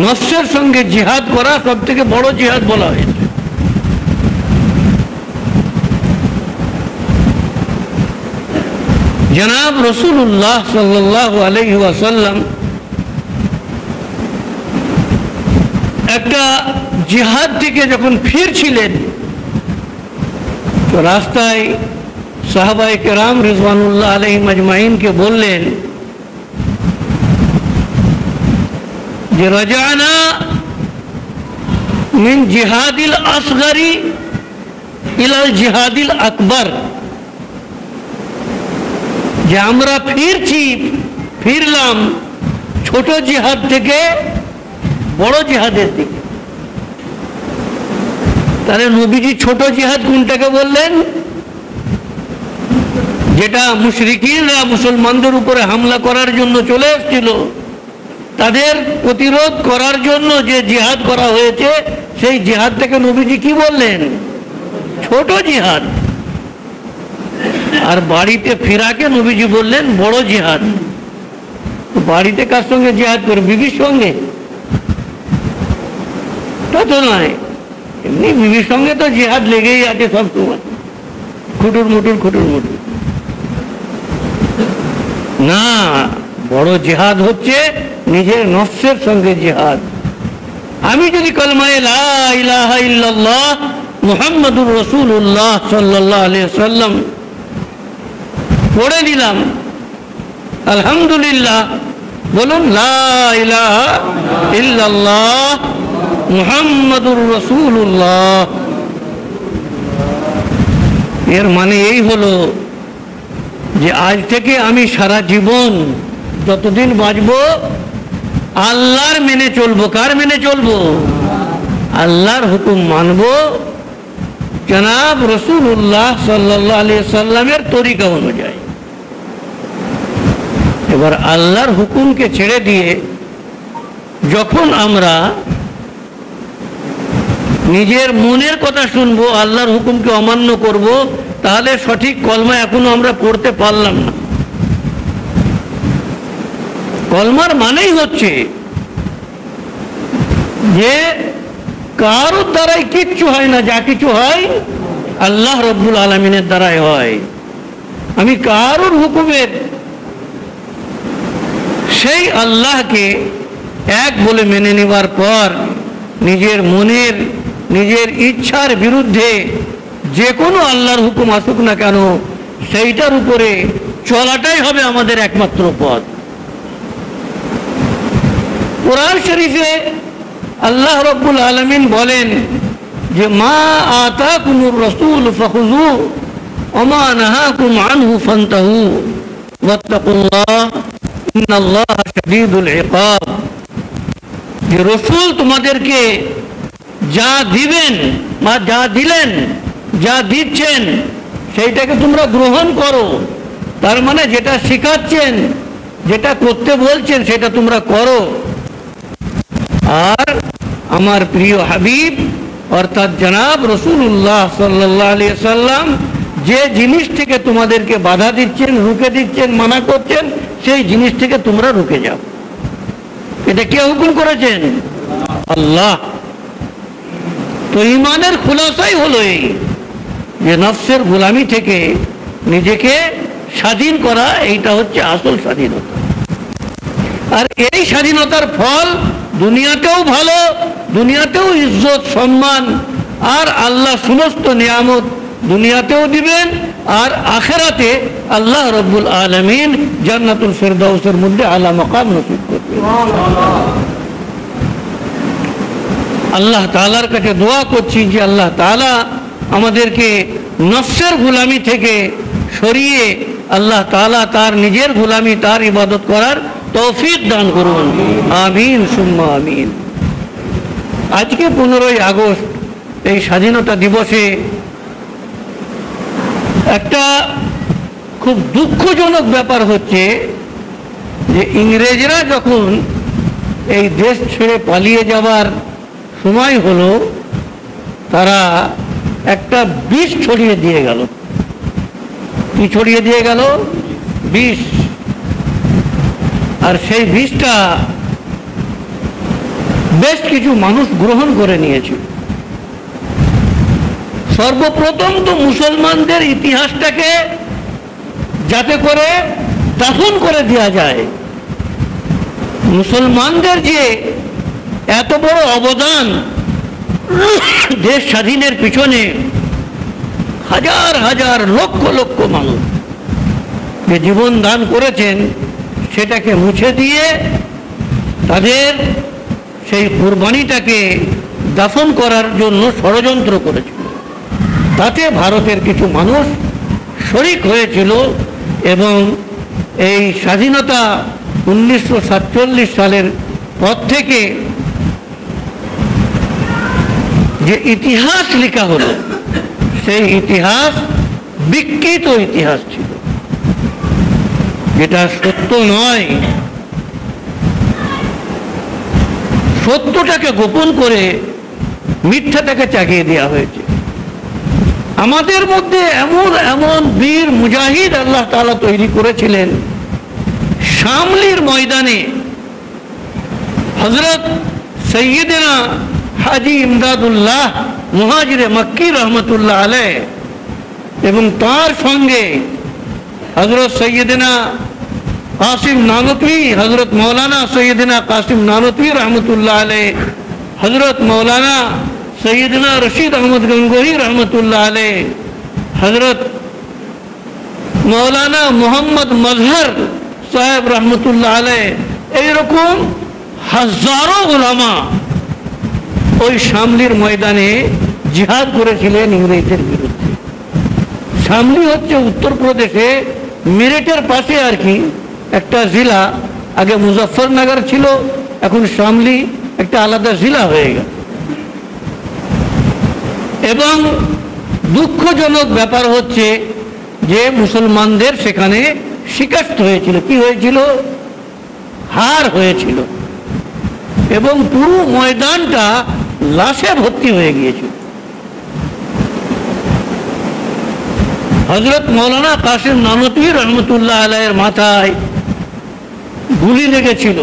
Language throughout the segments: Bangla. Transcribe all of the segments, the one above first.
নফসের সঙ্গে জিহাদ করা সব থেকে বড় জিহাদ বলা হয়েছে। জনাব রাসূলুল্লাহ সাল্লাল্লাহু আলাইহি ওয়াসাল্লাম একটা জিহাদ থেকে যখন ফিরছিলেন তো রাস্তায় সাহাবায়ে কেরাম রিজওয়ানুল্লাহ আলাইহিম আজমাইনকে বললেন যে রাজানা মিন জিহাদিল আসগরি ইলাল জিহাদিল আকবর, যে আমরা ফিরলাম ছোট জিহাদ থেকে বড় জিহাদের দিকে। তাহলে নবীজি ছোট জিহাদ কোনটাকে বললেন? যেটা মুশরিকিনরা মুসলমানদের উপরে হামলা করার জন্য চলে এসেছিল, তাদের প্রতিরোধ করার জন্য যে জিহাদ করা হয়েছে, সেই জিহাদটাকে নবীজি কি বললেন? ছোট জিহাদ। আর বাড়িতে ফেরাকে নবীজি বললেন বড় জিহাদ। বাড়িতে কার সঙ্গে জিহাদ করে? বিবির সঙ্গে? তা তো নয়, এমনি বিবির সঙ্গে তো জিহাদ লেগেই আছে সব সময়, খুটুর মুটুর খুটুর মুটুর। না, বড় জিহাদ হচ্ছে নিজের নফসের সঙ্গে জিহাদ। আমি যদি কলমায়ে লা ইলাহা ইল্লাল্লাহ মুহাম্মাদুর রাসূলুল্লাহ সাল্লাল্লাহু আলাইহি ওয়াসাল্লাম পড়ে নিলাম, আলহামদুলিল্লাহ, বলুন লা ইলাহা ইল্লাল্লাহ মুহাম্মাদুর রাসূলুল্লাহ, এর মানে এই হলো যে আজ থেকে আমি সারা জীবন যতদিন বাঁচব আল্লাহর মেনে চলবো। কার মেনে চলবো? আল্লাহর হুকুম মানব, জনাব রাসূলুল্লাহ সাল্লাল্লাহু আলাইহি সাল্লামের তরিকা অনুযায়ী। এবার আল্লাহর হুকুমকে ছেড়ে দিয়ে যখন আমরা নিজের মনের কথা শুনবো, আল্লাহর হুকুমকে অমান্য করব, তাহলে সঠিক কলমা এখনো আমরা পড়তে পারলাম না। কলমার মানেই হচ্ছে যে কারোর দ্বারাই কিচ্ছু হয় না, যা কিছু হয় আল্লাহ রব্বুল আলামিনের দ্বারাই হয়। আমি কারোর হুকুমের সেই আল্লাহকে এক বলে মেনে নেবার পর নিজের মনের নিজের ইচ্ছার বিরুদ্ধে যে কোনো আল্লাহর হুকুম আসুক না কেন, সেইটার উপরে চলাটাই হবে আমাদের একমাত্র পথ। কোরআন শরীফে আল্লাহ রব্বুল আলামিন বলেন যে মা আতাকুমুর রাসূল ফাখুযু ওয়া মা নাহাকুম আনহু ফান্তাহু ওয়াত্তাকুল্লাহ ইন্নাল্লাহা শাদীদুল ইকাব। যে রাসূল তোমাদেরকে যা দিবেন বা যা দিলেন, যা দিচ্ছেন, সেইটাকে তোমরা গ্রহণ করো। তার মানে যেটা শেখাচ্ছেন, যেটা করতে বলছেন, সেটা তোমরা করো। আর আমার প্রিয় হাবিব অর্থাৎ জনাব রাসূলুল্লাহ সাল্লাল্লাহু আলাইহি সাল্লাম যে জিনিস থেকে তোমাদেরকে বাধা দিচ্ছেন, রুখে দিচ্ছেন, মানা করছেন, সেই জিনিস থেকে তোমরা রুখে যাও। এটা কে হুকুম করেছেন? আল্লাহ। তো ঈমানের খুলাসাই হলো এই যে নফসের গোলামি থেকে নিজেকে স্বাধীন করা, এইটা হচ্ছে আসল স্বাধীনতা। আর এই স্বাধীনতার ফল দুনিয়াতেও ভালো, দুনিয়াতেও ইজ্জত সম্মান, আর আল্লাহ সমস্ত নিয়ামত দুনিয়াতেও দিবেন, আর আখেরাতে আল্লাহ রব্বুল আলামিন জান্নাতুল ফিরদাউসের মধ্যে আলা মাকাম নসিব করবেন। আল্লাহ তাআলার কাছে দোয়া করছি যে আল্লাহ তাআলা আমাদেরকে নফসের গোলামি থেকে সরিয়ে আল্লাহ তাআলা তার নিজের গোলামি, তার ইবাদত করার তৌফিক দান করুন। আমিন সুম্মা আমিন। আজকে 15ই আগস্ট এই স্বাধীনতা দিবসে একটা খুব দুঃখজনক ব্যাপার হচ্ছে যে ইংরেজরা যখন এই দেশ ছেড়ে পালিয়ে যাবার সময় হলো, তারা একটা বিষ ছড়িয়ে দিয়ে গেল। কি ছড়িয়ে দিয়ে গেল? বিষ। আর সেই বিষটা বেশ কিছু মানুষ গ্রহণ করে নিয়েছিল। সর্বপ্রথম তো মুসলমানদের ইতিহাসটাকে যাতে করে দাফন করে দেওয়া যায়, মুসলমানদের যে এত বড় অবদান দেশ স্বাধীনের পিছনে, হাজার হাজার লক্ষ লক্ষ মানুষ যে জীবন দান করেছেন, সেটাকে মুছে দিয়ে তাদের সেই কুরবানিটাকে দাফন করার জন্য ষড়যন্ত্র করেছিল। তাতে ভারতের কিছু মানুষ শরিক হয়েছিল এবং এই স্বাধীনতা 1947 সালের পর থেকে যে ইতিহাস লেখা হলো, সেই ইতিহাস বিকৃত ইতিহাস ছিল, যেটা সত্য নয়। সত্যটাকে গোপন করে মিথ্যাটাকে চাগিয়ে দেওয়া হয়েছে। আমাদের মধ্যে এমন এমন বীর মুজাহিদ আল্লাহ তাআলা তৈরি করেছিলেন। শামলির ময়দানে হযরত সৈয়দনা হাজী ইমদাদুল্লাহ মুহাজিরে মক্কি রহমতুল্লাহ আলাইহ এবং তার সঙ্গে হযরত সৈয়দনা কাসিম নানতवी, হযরত মৌলানা সৈয়দনা কাসিম নানতवी রহমতুল্লাহ আলাইহ, হযরত মৌলানা সৈয়দনা রশিদ আহমদ গঙ্গোহী রহমতুল্লাহ আলাইহ, হযরত মৌলানা মোহাম্মদ মজহর সাহেব রহমতুল্লাহ আলাইহ, এইরকম হাজারো উলামা ওই শামলির ময়দানে জিহাদ করেছিলেন ইংরেজদের বিরুদ্ধে। শামলি হচ্ছে উত্তরপ্রদেশে মেরঠের পাশে আর কি একটা জেলা। আগে মুজফ্ফরনগর ছিল, এখন শামলি একটা আলাদা জেলা হয়ে গেল। এবং দুঃখজনক ব্যাপার হচ্ছে যে মুসলমানদের সেখানে শিকস্ত হয়েছিল। কি হয়েছিল? হার হয়েছিল এবং পুরো ময়দানটা লাশে ভর্তি হয়ে গিয়েছিল। হযরত মৌলানা কাসিম নানতवी রহমতুল্লাহ আলাইহির মাথায় গুলি লেগেছিল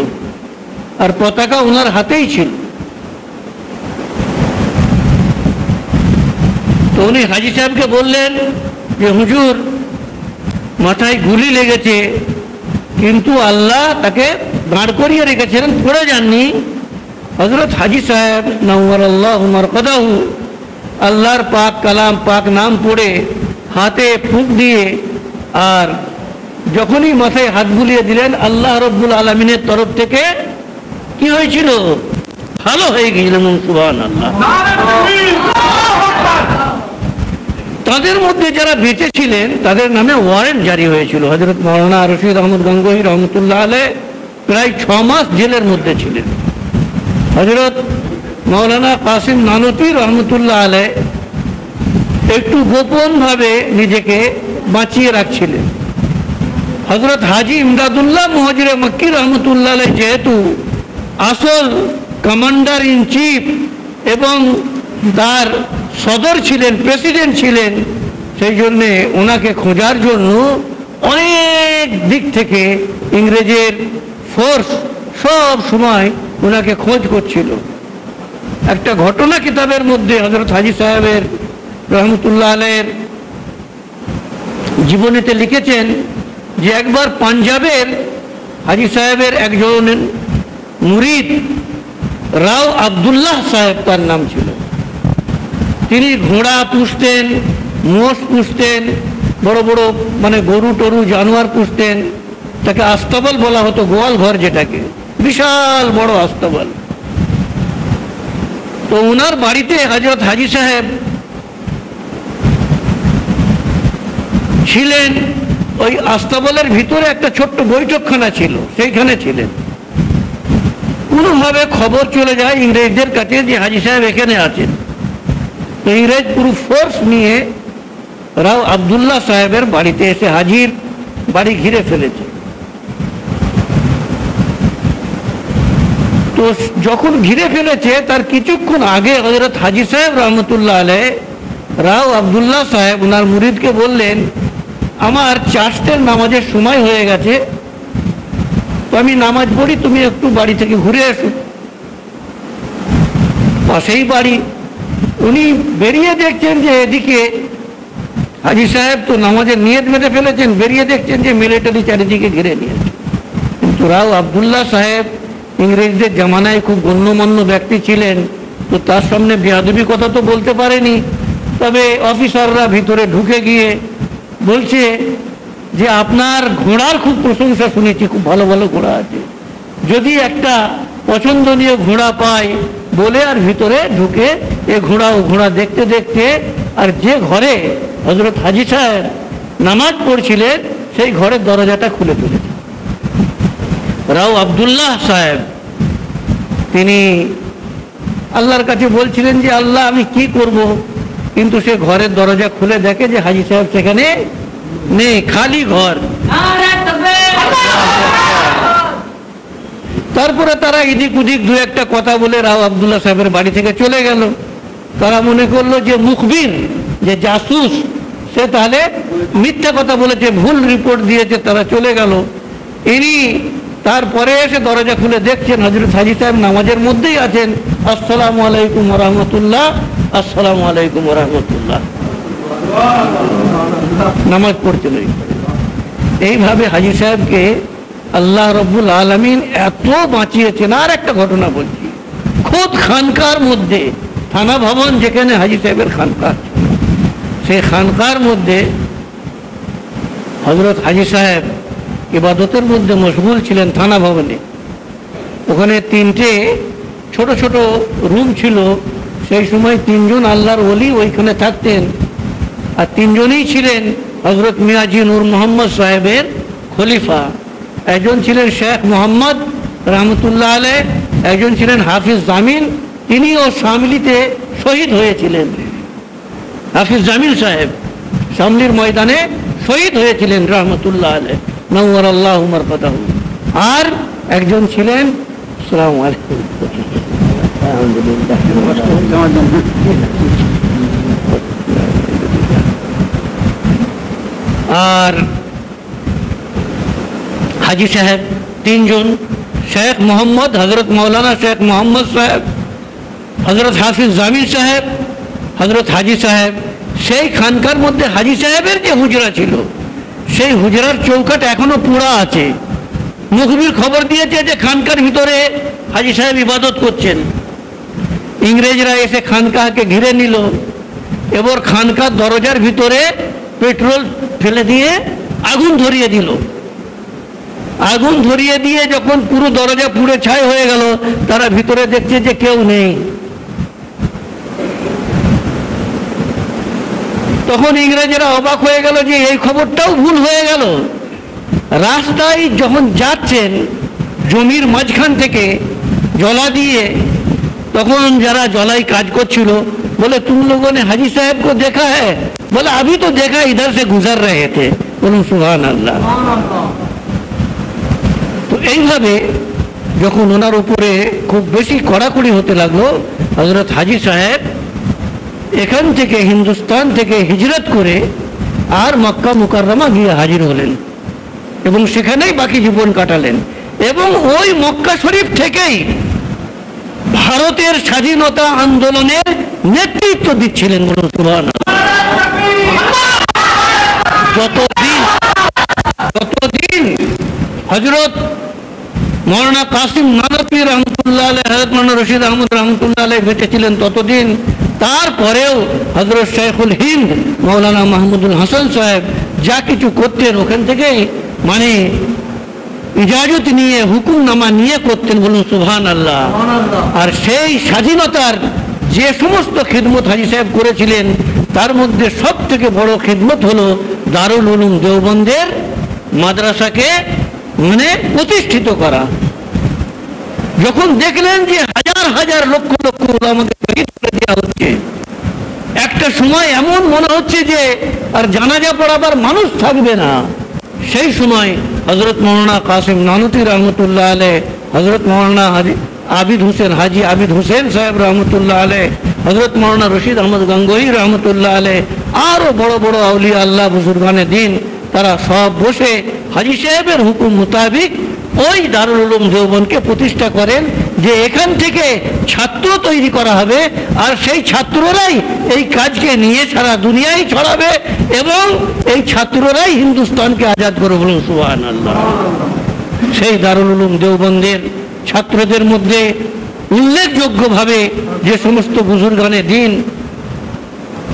আর পতাকা ওনার হাতেই ছিল। তো উনি হাজী সাহেবকে বললেন যে হুজুর, মাথায় গুলি লেগেছে, কিন্তু আল্লাহ তাকে দাঁড় করিয়ে রেখেছিলেন, পড়ে যাননি। হযরত হাজী সাহেব নওয়ারাল্লাহু মারকাদাহু আল্লাহর পাক কালাম, পাক নাম পড়ে হাতে ফুঁক দিয়ে আর যখনই মাথায় হাত বুলিয়ে দিলেন, আল্লাহ রব্বুল আলামিনের তরফ থেকে কি হয়েছিল? ভালো হয়ে গিয়েছিলেন। সুবহানাল্লাহ। তাদের মধ্যে যারা বেঁচে ছিলেন তাদের নামে ওয়ারেন্ট জারি হয়েছিল। হযরত মৌলানা রশিদ আহমদ গঙ্গোহী রহমতুল্লাহ আলাইহ প্রায় 6 মাস জেলের মধ্যে ছিলেন। হযরত মৌলানা কাসিম নানতवी রহমতুল্লাহ আলাইহ একটু গোপনভাবে নিজেকে বাঁচিয়ে রাখছিলেন। হযরত হাজী ইমদাদুল্লাহ মুহাজিরে মক্কি রহমতুল্লাহ আলাইহ যেহেতু আসল কমান্ডার ইন চিফ এবং তার সদর ছিলেন, প্রেসিডেন্ট ছিলেন, সেই জন্যে ওনাকে খোঁজার জন্য অনেক দিক থেকে ইংরেজের ফোর্স সব সময় ওনাকে খোঁজ করছিল। একটা ঘটনা কিতাবের মধ্যে হযরত হাজী সাহেবের রহমতুল্লাহ আলাইহির জীবনীতে লিখেছেন যে একবার পাঞ্জাবের হাজী সাহেবের একজন মুরিদ রাও আব্দুল্লাহ সাহেব তার নাম ছিল। তিনি ঘোড়া পুষতেন, মোষ পুষতেন, বড় বড় মানে গরু টরু জানোয়ার পুষতেন। তাকে আস্তাবল বলা হতো, গোয়াল ঘর যেটাকে, বিশাল বড় আস্তাবল। তো ওনার বাড়িতে হযরত হাজী সাহেব ছিলেন। ওই আস্তাবলের ভিতরে একটা ছোট্ট বৈঠকখানা ছিল, সেইখানে ছিলেন। কোনোভাবে খবর চলে যায় ইংরেজদের কাছে যে হাজী সাহেব এখানে আছেন। তো ইংরেজ পুরো ফোর্স নিয়ে রাও আব্দুল্লাহ সাহেবের বাড়িতে এসে হাজির, বাড়ি ঘিরে ফেলেছে। তো যখন ঘিরে ফেলেছে তার কিছুক্ষণ আগে হযরত হাজী সাহেব রহমতুল্লাহ আলাইহ রাও আব্দুল্লাহ সাহেব ওনার মুরিদকে বললেন, আমার চাষতের নামাজের সময় হয়ে গেছে, তো আমি নামাজ পড়ি, তুমি একটু বাড়ি থেকে ঘুরে এসো। পাশেই বাড়ি। উনি বেরিয়ে দেখছেন যে এদিকে হাজি সাহেব তো নামাজের নিয়ত মেরে ফেলেছেন, বেরিয়ে দেখছেন যে মিলিটারি চারিদিকে ঘিরে নিয়েছে। কিন্তু রাও আবদুল্লাহ সাহেব ইংরেজদের জামানায় খুব গণ্যমান্য ব্যক্তি ছিলেন, তো তার সামনে বেয়াদবি কথা তো বলতে পারেনি। তবে অফিসাররা ভিতরে ঢুকে গিয়ে বলছে যে আপনার ঘোড়ার খুব প্রশংসা শুনেছি, খুব ভালো ভালো ঘোড়া আছে, যদি একটা পছন্দনীয় ঘোড়া পাই বলে আর ভিতরে ঢুকে এ ঘোড়া ও ঘোড়া দেখতে দেখতে আর যে ঘরে হযরত হাজী সাহেব নামাজ পড়ছিলেন সেই ঘরের দরজাটা খুলে ফেলেছে। রাও আবদুল্লাহ সাহেব তিনি আল্লাহর কাছে বলছিলেন যে আল্লাহ আমি কি করব, কিন্তু সে ঘরের দরজা খুলে দেখে যে হাজী সাহেব সেখানে নেই, খালি ঘর। তারপরে তারা এদিক ওদিক দু একটা কথা বলে রাও আবদুল্লাহ সাহেবের বাড়ি থেকে চলে গেল। তারা মনে করলো যে মুখবির, যে জাসুস, সে তাহলে মিথ্যা কথা বলেছে, ভুল রিপোর্ট দিয়েছে, তারা চলে গেল। ইনি তারপরে এসে দরজা খুলে দেখছেন হযরত হাজী সাহেব নামাজের মধ্যেই আছেন। আসসালামু আলাইকুম ওয়া রাহমাতুল্লাহ, আসসালামু আলাইকুম ওয়া রাহমাতুল্লাহ, নামাজ পড়ছিল। এইভাবে হাজী সাহেবকে আল্লাহ রব্বুল আলামিন এত বাঁচিয়েছেন। আর একটা ঘটনা বলছি, খোদ খানকার মধ্যে, থানা ভবন যেখানে হাজী সাহেবের খানকা, সেই খানকার মধ্যে হযরত হাজী সাহেব ইবাদতের মধ্যে মশগুল ছিলেন। থানা ভবনে ওখানে 3টে ছোট ছোট রুম ছিল। সেই সময় 3জন আল্লাহর ওলি ওইখানে থাকতেন, আর 3জনই ছিলেন হযরত মিয়াজি নূর মোহাম্মদ সাহেবের খলিফা। একজন ছিলেন শেখ মোহাম্মদ রহমতুল্লাহ আলাইহ, একজন ছিলেন হাফিজ জামিল, তিনিও শামলিতে শহীদ হয়েছিলেন। হাফিজ জামিল সাহেব শামলির ময়দানে শহীদ হয়েছিলেন রহমতুল্লাহ আলাইহ, নওয়ার আল্লাহু মারকাদাহু। আর একজন ছিলেন, আসসালামু আলাইকুম, আর হাজী সাহেব 3জন, শেখ মোহাম্মদ, হযরত মৌলানা শেখ মোহাম্মদ সাহেব, হযরত হাফিজ জামিল সাহেব, হযরত হাজী সাহেব। সেই খানকার মধ্যে হাজী সাহেবের যে হুজরা ছিল, সেই হুজরার চৌকাট এখনো পুরা আছে। মুখবির খবর দিয়েছে যে খানকার ভিতরে হাজী সাহেব ইবাদত করছেন। ইংরেজরা এসে খানকাকে ঘিরে নিল, এবার খানকার দরজার ভিতরে পেট্রোল ফেলে দিয়ে আগুন ধরিয়ে দিল। আগুন ধরিয়ে দিয়ে যখন পুরো দরজা পুড়ে ছাই হয়ে গেল, তারা ভিতরে দেখছে যে কেউ নেই। তখন ইংরেজরা অবাক হয়ে গেল যে এই খবরটাও ভুল হয়ে গেল। রাস্তায় যখন যাচ্ছেন জমির মাঝখান থেকে জলা দিয়ে, তখন যারা জলাই কাজ করছিল বলে তুম লোগों ने हाजी साहब को देखा है? बोले अभी तो देखा, इधर से गुजर रहे थे। বলুন সুবহানাল্লাহ। তো এইভাবে যখন ওনার উপরে খুব বেশি কড়াকড়ি হতে লাগলো, হযরত হাজী সাহেব এখান থেকে হিন্দুস্তান থেকে হিজরত করে আর মক্কা মুকাররমা গিয়ে হাজির হলেন এবং সেখানেই বাকি জীবন কাটালেন। এবং ওই মক্কা শরীফ থেকেই ভারতের স্বাধীনতা আন্দোলনের নেতৃত্ব দিচ্ছিলেন। বলুন সুবহানাল্লাহ। যতদিন হযরত মৌলানা কাসিম নানভী রহমতুল্লাহ আলাইহ, হযরত মৌলানা রশিদ আহমদ রহমতুল্লাহ আলাইহ বেঁচে ছিলেন ততদিন, তারপরেও হযরত শেখুল হিন্দ মৌলানা মাহমুদুল হাসান সাহেব যা কিছু করতেন ওখান থেকে মানে ইজাজত নিয়ে, হুকুমনামা নিয়ে করতেন। বলুন সুবহানাল্লাহ। আর সেই স্বাধীনতার যে সমস্ত খিদমত হাজী সাহেব করেছিলেন, তার মধ্যে সব থেকে বড় খিদমত হলো দারুল উলুম দেওবন্দের মাদ্রাসাকে মানে প্রতিষ্ঠিত করা। যখন দেখলেন যে হাজার হাজার লক্ষ লক্ষ উলামাকে শহীদ করে দেওয়া হচ্ছে, একটা সময় এমন মনে হচ্ছে যে আর জানাজা পড়াবার মানুষ থাকবে না, সেই সময় হযরত মৌলানা কাসিম নানুতী রহমতুল্লাহ আলাইহ, হযরত মৌলানা আবিদ হোসেন, হাজি আবিদ হোসেন সাহেব রহমতুল্লাহ আলাইহ, হযরত মৌলানা রশিদ আহমদ গঙ্গোহী রহমতুল্লাহ আলাইহ, আরও বড় বড় আউলিয়া আল্লাহ বুজুর্গানে দিন, তারা সব বসে হাজী সাহেবের হুকুম মোতাবিক ওই দারুল উলুম দেওবন্দকে প্রতিষ্ঠা করেন, যে এখান থেকে ছাত্র তৈরি করা হবে, আর সেই ছাত্ররাই এই কাজকে নিয়ে সারা দুনিয়ায় ছড়াবে, এবং এই ছাত্ররাই হিন্দুস্তানকে আজাদ করে। বলুন সুবহানাল্লাহ। সেই দারুল উলুম দেওবন্দের ছাত্রদের মধ্যে উল্লেখযোগ্যভাবে যে সমস্ত বুজুর্গানে দ্বীন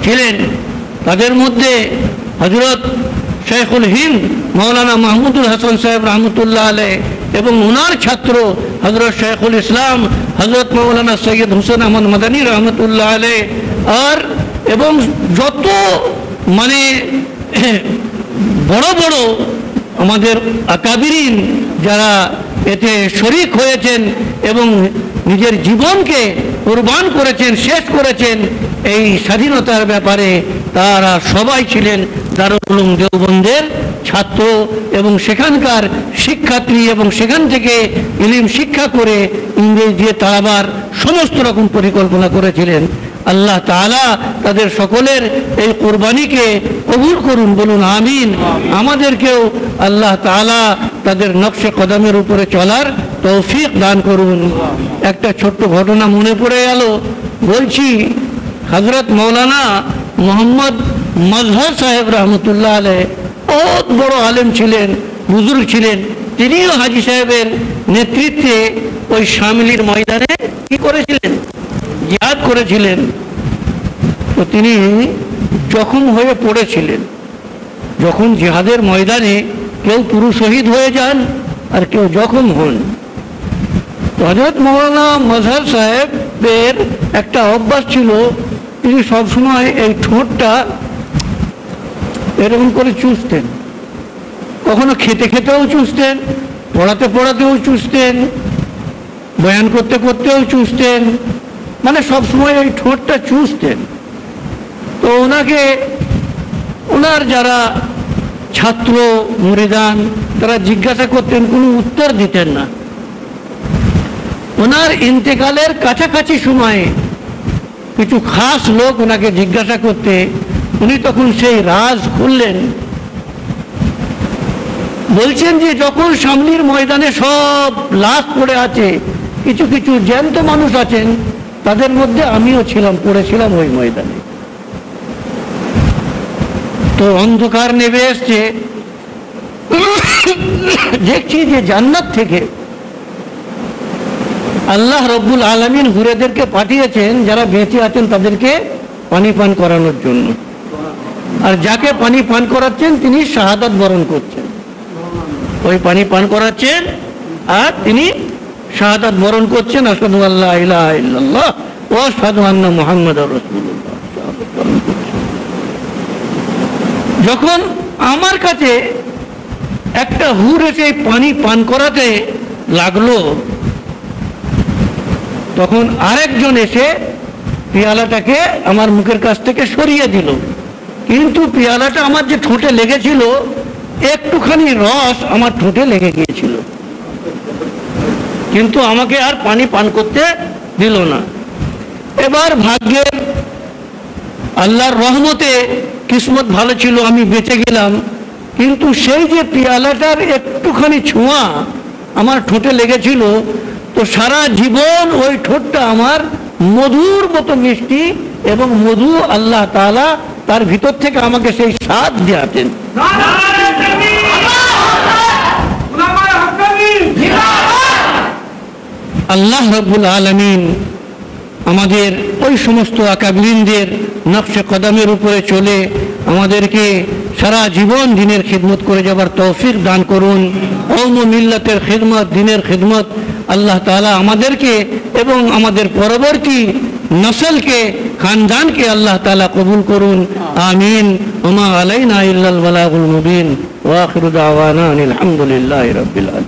ছিলেন, তাদের মধ্যে হযরত শেখুল হিন্দ মৌলানা মাহমুদুল হাসান সাহেব রহমতুল্লাহ আলাইহ, এবং ওনার ছাত্র হযরত শেখুল ইসলাম হযরত মৌলানা সৈয়দ হুসেন আহমদ মাদানী রহমতুল্লাহ আলাইহ, আর এবং যত মানে বড় বড় আমাদের আকাবিরিন যারা এতে শরীক হয়েছেন এবং নিজের জীবনকে কুরবান করেছেন, শেষ করেছেন এই স্বাধীনতার ব্যাপারে, তারা সবাই ছিলেন দারুল উলুম দেওবন্দের ছাত্র এবং সেখানকার শিক্ষার্থী, এবং সেখান থেকে ইলম শিক্ষা করে ইংরেজ দিয়ে তাড়াবার সমস্ত রকম পরিকল্পনা করেছিলেন। আল্লাহ তাআলা তাদের সকলের এই কোরবানিকে কবুল করুন। বলুন আমিন। আমাদেরকেও আল্লাহ তাআলা তাদের নকশে কদমের উপরে চলার তৌফিক দান করুন। একটা ছোট্ট ঘটনা মনে পড়ে গেল, বলছি হযরত মৌলানা মোহাম্মদ মজহর সাহেব রহমতুল্লাহ আলাইহ বহুত বড় আলেম ছিলেন, বুজুর্গ ছিলেন। তিনিও হাজী সাহেবের নেতৃত্বে ওই শামিলির ময়দানে কি করেছিলেন, জিহাদ করেছিলেন। তো তিনি জখম হয়ে পড়েছিলেন। যখন জিহাদের ময়দানে কেউ পুরো শহীদ হয়ে যান আর কেউ জখম হন, তো হযরত মৌলানা মজহর সাহেবের একটা অভ্যাস ছিল, তিনি সবসময় এই ঠোঁটটা এরকম করে চুষতেন। কখনো খেতে খেতেও চুষতেন, পড়াতে পড়াতেও চুষতেন, বয়ান করতে করতেও চুষতেন, মানে সবসময় এই ঠোঁটটা চুষতেন। তো ওনাকে ওনার যারা ছাত্র মুরিদান তারা জিজ্ঞাসা করতেন, কোনো উত্তর দিতেন না। ওনার ইন্তেকালের কাছাকাছি সময়ে কিছু খাস লোক ওনাকে জিজ্ঞাসা করতে, উনি তখন সেই রাজ খুললেন। বলছেন যে যখন শামলির ময়দানে সব লাশ পড়ে আছে, কিছু কিছু জ্যান্ত মানুষ আছেন, তাদের মধ্যে আমিও ছিলাম, পড়েছিলাম ওই ময়দানে। তো অন্ধকার নেমে এসছে, দেখছি যে জান্নাত থেকে আল্লাহ রব্বুল আলামিন হুরেদেরকে পাঠিয়েছেন যারা বেঁচে আছেন তাদেরকে পানি পান করানোর জন্য, আর যাকে পানি পান করাচ্ছেন তিনি শাহাদাত বরণ করছেন। ওই পানি পান করাচ্ছেন আর তিনি শাহাদাত বরণ করছেন, আশহাদু আল্লা ইলাহা ইল্লাল্লাহ ওয়া আশহাদু আন্না মুহাম্মাদুর রাসূলুল্লাহ। যখন আমার কাছে একটা হুর এসে পানি পান করাতে লাগলো, তখন আরেকজন এসে পেয়ালাটাকে আমার মুখের কাছ থেকে সরিয়ে দিল, কিন্তু পেয়ালাটা আমার যে ঠোঁটে লেগেছিল, একটুখানি রস আমার ঠোঁটে লেগে গিয়েছিল, কিন্তু আমাকে আর পানি পান করতে দিল না। এবার ভাগ্যের আল্লাহর রহমতে কিসমত ভালো ছিল, আমি বেঁচে গেলাম। কিন্তু সেই যে পেয়ালাটার একটুখানি ছোঁয়া আমার ঠোঁটে লেগেছিল, তো সারা জীবন ওই ঠোঁটটা আমার মধুর মতো মিষ্টি, এবং মধু আল্লাহ তাআলা তার ভিতর থেকে আমাকে সেই স্বাদ দিয়েছেন। আল্লাহ রাব্বুল আলামিন আমাদের ওই সমস্ত আকাবিরিনদের নকশে কদমের উপরে চলে আমাদেরকে সারা জীবন দিনের খিদমত করে যাবার তৌফিক দান করুন। কওম ও মিল্লাতের খিদমত, দিনের খিদমত আল্লাহ তাআলা আমাদেরকে এবং আমাদের পরবর্তী নসলকে, খানদানকে আল্লাহ তাআলা কবুল করুন। আমিন। ওয়া মা আলাইনা ইল্লাল বালাগুল মুবিন ওয়া আখিরু দাওয়ানা আলহামদুলিল্লাহি রাব্বিল আলামিন।